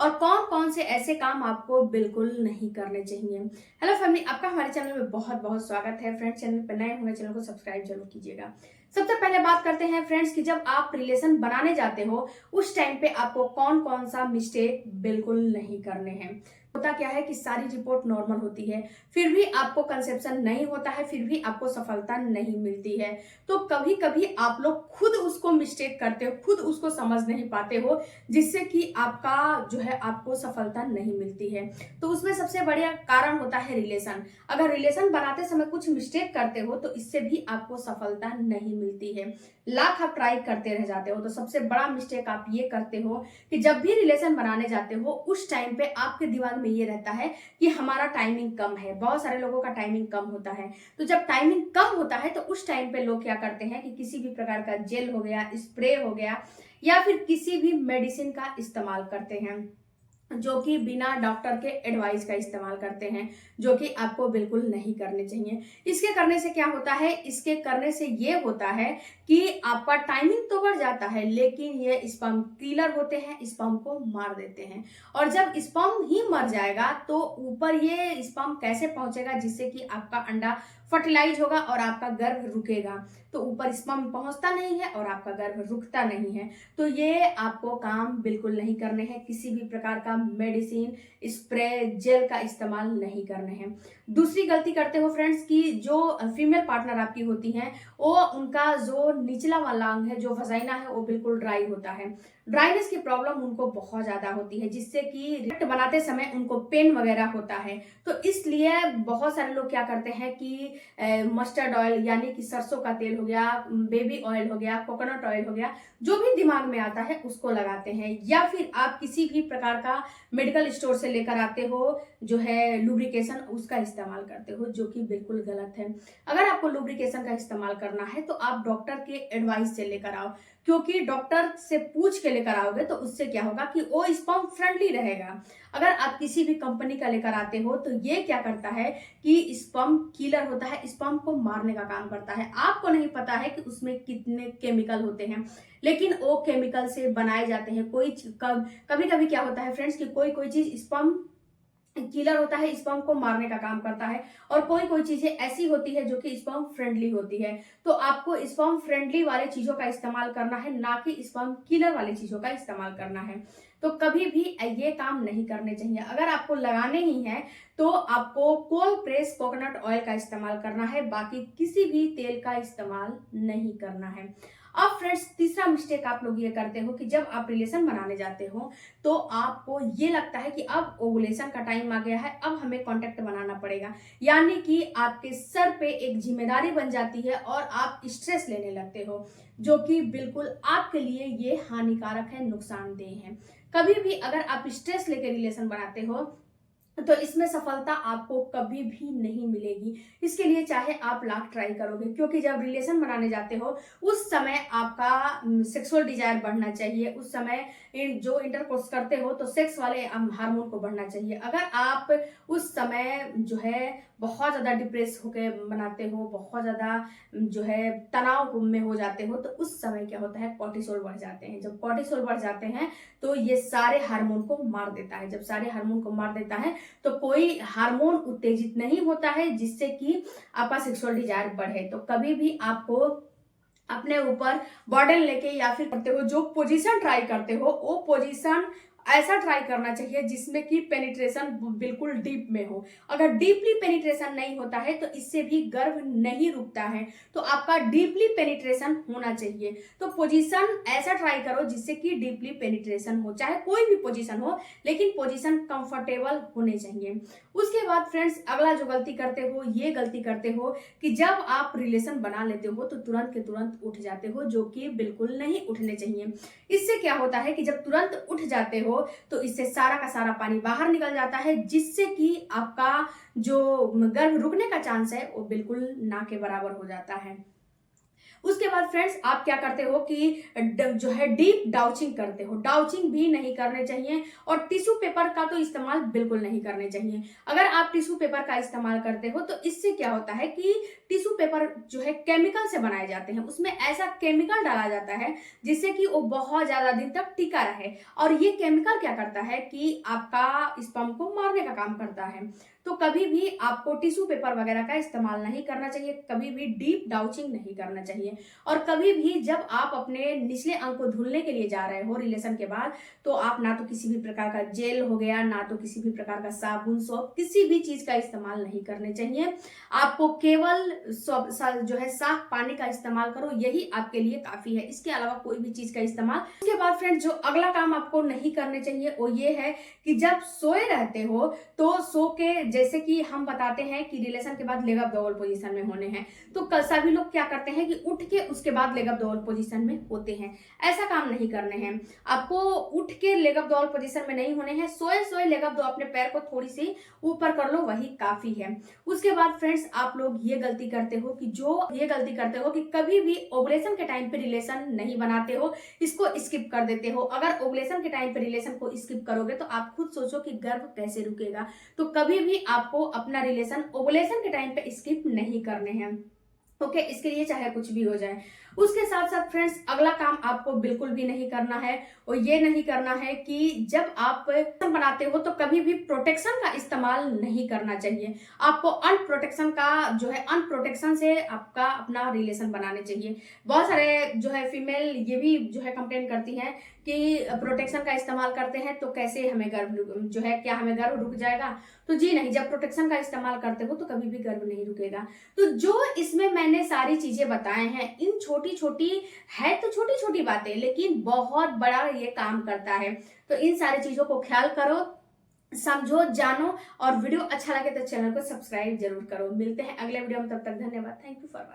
और कौन कौन से ऐसे काम आपको बिल्कुल नहीं करने चाहिए। हेलो फैमिली, आपका हमारे चैनल में बहुत बहुत स्वागत है। फ्रेंड्स, चैनल पर नए होंगे चैनल को सब्सक्राइब जरूर कीजिएगा। सबसे पहले बात करते हैं फ्रेंड्स कि जब आप रिलेशन बनाने जाते हो उस टाइम पे आपको कौन कौन सा मिस्टेक बिल्कुल नहीं करने हैं। होता क्या है कि सारी रिपोर्ट नॉर्मल होती है, फिर भी आपको कंसेप्शन नहीं होता है, फिर भी आपको सफलता नहीं मिलती है। तो कभी कभी आप लोग खुद उसको मिस्टेक करते हो, खुद उसको समझ नहीं पाते हो, जिससे कि आपका जो है आपको सफलता नहीं मिलती है। तो उसमें सबसे बड़ा कारण होता है रिलेशन। अगर रिलेशन बनाते समय कुछ मिस्टेक करते हो तो इससे भी आपको सफलता नहीं मिलती है, लाख आप ट्राई करते रह जाते हो। तो सबसे बड़ा मिस्टेक आप ये करते हो कि जब भी रिलेशन बनाने जाते हो उस टाइम पे आपके दिमाग में ये रहता है कि हमारा टाइमिंग कम है। बहुत सारे लोगों का टाइमिंग कम होता है। तो जब टाइमिंग कम होता है तो उस टाइम पे लोग क्या करते हैं कि किसी भी प्रकार का जेल हो गया, स्प्रे हो गया, या फिर किसी भी मेडिसिन का इस्तेमाल करते हैं, जो कि बिना डॉक्टर के एडवाइस का इस्तेमाल करते हैं, जो कि आपको बिल्कुल नहीं करने चाहिए। इसके करने से क्या होता है, इसके करने से ये होता है कि आपका टाइमिंग तो बढ़ जाता है, लेकिन ये स्पर्म किलर होते हैं, स्पर्म को मार देते हैं। और जब स्पर्म ही मर जाएगा तो ऊपर ये स्पर्म कैसे पहुंचेगा जिससे कि आपका अंडा फर्टिलाइज होगा और आपका गर्भ रुकेगा। तो ऊपर स्पर्म पहुंचता नहीं है और आपका गर्भ रुकता नहीं है। तो ये आपको काम बिल्कुल नहीं करने हैं। किसी भी प्रकार का मेडिसिन, स्प्रे, जेल का इस्तेमाल नहीं करने हैं। दूसरी गलती करते हो फ्रेंड्स कि जो फीमेल पार्टनर आपकी होती हैं वो उनका जो निचला वाला अंग है, जो वजाइना है, वो बिल्कुल ड्राई होता है। ड्राइनेस की प्रॉब्लम उनको बहुत ज्यादा होती है, जिससे कि रिएक्ट बनाते समय उनको पेन वगैरह होता है। तो इसलिए बहुत सारे लोग क्या करते हैं कि मस्टर्ड ऑयल यानी कि सरसों का तेल हो गया, बेबी ऑयल हो गया, कोकोनट ऑयल हो गया, जो भी दिमाग में आता है उसको लगाते हैं। या फिर आप किसी भी प्रकार का मेडिकल स्टोर से लेकर आते हो जो है लुब्रिकेशन, उसका इस्तेमाल करते हो, जो कि बिल्कुल गलत है। अगर आपको लुब्रिकेशन का इस्तेमाल करना है तो आप डॉक्टर के एडवाइस से लेकर आओ, क्योंकि डॉक्टर से पूछ के लेकर आओगे तो उससे क्या होगा कि वो स्पर्म फ्रेंडली रहेगा। अगर आप किसी भी कंपनी का लेकर आते हो तो ये क्या करता है कि स्पर्म किलर होता है, स्पर्म को मारने का काम करता है। आपको नहीं पता है कि उसमें कितने केमिकल होते हैं, लेकिन वो केमिकल से बनाए जाते हैं। कभी कभी क्या होता है फ्रेंड्स कि कोई कोई चीज स्पर्म किलर होता है, स्पर्म को मारने का काम करता है, और कोई कोई चीजें ऐसी होती है जो कि स्पर्म फ्रेंडली होती है। तो आपको स्पर्म फ्रेंडली वाले चीजों का इस्तेमाल करना है, ना कि स्पर्म किलर वाली चीजों का इस्तेमाल करना है। तो कभी भी ये काम नहीं करने चाहिए। अगर आपको लगाने ही है तो आपको कोल्ड प्रेस कोकोनट ऑयल का इस्तेमाल करना है, बाकी किसी भी तेल का इस्तेमाल नहीं करना है। अब फ्रेंड्स, तीसरा मिस्टेक आप लोग ये करते हो कि जब आप रिलेशन बनाने जाते हो तो आपको ये लगता है कि अब ओवुलेशन का टाइम आ गया है, अब हमें कांटेक्ट बनाना पड़ेगा। यानी कि आपके सर पे एक जिम्मेदारी बन जाती है और आप स्ट्रेस लेने लगते हो, जो कि बिल्कुल आपके लिए ये हानिकारक है, नुकसानदेह है। कभी भी अगर आप स्ट्रेस लेकर रिलेशन बनाते हो तो इसमें सफलता आपको कभी भी नहीं मिलेगी। इसके लिए चाहे आप लाख ट्राई करोगे, क्योंकि जब रिलेशन बनाने जाते हो उस समय आपका सेक्सुअल डिजायर बढ़ना चाहिए। उस समय जो इंटरकोर्स करते हो तो सेक्स वाले हार्मोन को बढ़ना चाहिए। अगर आप उस समय जो है बहुत ज्यादा डिप्रेस होकर बनाते हो, बहुत ज्यादा जो है तनाव में हो जाते हो, तो उस समय क्या होता है, कॉर्टिसोल बढ़ जाते हैं। जब कॉर्टिसोल बढ़ जाते हैं तो ये सारे हार्मोन को मार देता है। जब सारे हार्मोन को मार देता है तो कोई हार्मोन उत्तेजित नहीं होता है जिससे कि आपका सेक्सुअल डिजायर बढ़े। तो कभी भी आपको अपने ऊपर बर्डन लेके या फिर करते हो जो पोजीशन ट्राई करते हो, वो पोजीशन ऐसा ट्राई करना चाहिए जिसमें कि पेनिट्रेशन बिल्कुल डीप में हो। अगर डीपली पेनिट्रेशन नहीं होता है तो इससे भी गर्भ नहीं रुकता है। तो आपका डीपली पेनिट्रेशन होना चाहिए। तो पोजीशन ऐसा ट्राई करो जिससे कि डीपली पेनिट्रेशन हो, चाहे कोई भी पोजीशन हो, लेकिन पोजीशन कंफर्टेबल होने चाहिए। उसके बाद फ्रेंड्स, अगला जो गलती करते हो, ये गलती करते हो कि जब आप रिलेशन बना लेते हो तो तुरंत के तुरंत उठ जाते हो, जो कि बिल्कुल नहीं उठने चाहिए। इससे क्या होता है कि जब तुरंत उठ जाते हो तो इससे सारा का सारा पानी बाहर निकल जाता है, जिससे कि आपका जो गर्भ रुकने का चांस है वो बिल्कुल ना के बराबर हो जाता है। उसके बाद फ्रेंड्स आप क्या करते हो कि जो है डीप डाउचिंग करते हो, डाउचिंग भी नहीं करने चाहिए और टिश्यू पेपर का तो इस्तेमाल बिल्कुल नहीं करने चाहिए। अगर आप टिश्यू पेपर का इस्तेमाल करते हो तो इससे क्या होता है कि टिश्यू पेपर जो है केमिकल से बनाए जाते हैं, उसमें ऐसा केमिकल डाला जाता है जिससे कि वो बहुत ज्यादा दिन तक टिका रहे, और ये केमिकल क्या करता है कि आपका स्पर्म को मारने का काम करता है। तो कभी भी आपको टिश्यू पेपर वगैरह का इस्तेमाल नहीं करना चाहिए, कभी भी डीप डाउचिंग नहीं करना चाहिए। और कभी भी जब आप अपने निचले अंग को धुलने के लिए जा रहे हो रिलेशन के बाद, तो आप ना तो किसी भी प्रकार का जेल हो गया, ना तो किसी भी प्रकार का साबुन, सोप, किसी भी चीज का इस्तेमाल नहीं करने चाहिए। आपको केवल जो है साफ पानी का इस्तेमाल करो, यही आपके लिए काफी है, इसके अलावा कोई भी चीज का इस्तेमाल। उसके बाद फ्रेंड जो अगला काम आपको नहीं करने चाहिए वो ये है कि जब सोए रहते हो तो सो के, जैसे कि हम बताते हैं कि रिलेशन के बाद लेग अप डबल पोजीशन में होने हैं, तो कल सभी लोग क्या करते हैं कि उठ के उसके बाद लेग अप डबल पोजीशन में होते हैं। ऐसा काम नहीं करने हैं, आपको उठ के लेग अप डबल पोजीशन में नहीं होने हैं, सोए सोए लेग अप दो, अपने पैर को थोड़ी सी ऊपर कर लो, वही काफी है। उसके बाद फ्रेंड्स आप लोग ये गलती करते हो कि कभी भी ओवुलेशन के टाइम पे रिलेशन नहीं बनाते हो, इसको स्किप कर देते हो। अगर ओवुलेशन के टाइम पे रिलेशन को स्किप करोगे तो आप खुद सोचो कि गर्भ कैसे रुकेगा। तो कभी भी आपको अपना रिलेशन ओवुलेशन के टाइम पे स्किप नहीं करने हैं, ओके, इसके लिए चाहे कुछ भी हो जाए। उसके साथ साथ फ्रेंड्स अगला काम आपको बिल्कुल भी नहीं करना है, और ये नहीं करना है कि जब आप बनाते हो तो कभी भी प्रोटेक्शन का इस्तेमाल नहीं करना चाहिए। आपको अनप्रोटेक्शन का जो है, अनप्रोटेक्शन से आपका अपना रिलेशन बनाने चाहिए। बहुत सारे जो है फीमेल ये भी जो है कंप्लेन करती हैं कि प्रोटेक्शन का इस्तेमाल करते हैं तो कैसे हमें गर्भ जो है, क्या हमें गर्भ रुक जाएगा? तो जी नहीं, जब प्रोटेक्शन का इस्तेमाल करते हो तो कभी भी गर्भ नहीं रुकेगा। तो जो इसमें मैंने सारी चीजें बताए हैं, इन छोटी छोटी है तो छोटी छोटी बातें, लेकिन बहुत बड़ा ये काम करता है। तो इन सारी चीजों को ख्याल करो, समझो, जानो, और वीडियो अच्छा लगे तो चैनल को सब्सक्राइब जरूर करो। मिलते हैं अगले वीडियो में, तब तक धन्यवाद। Thank you for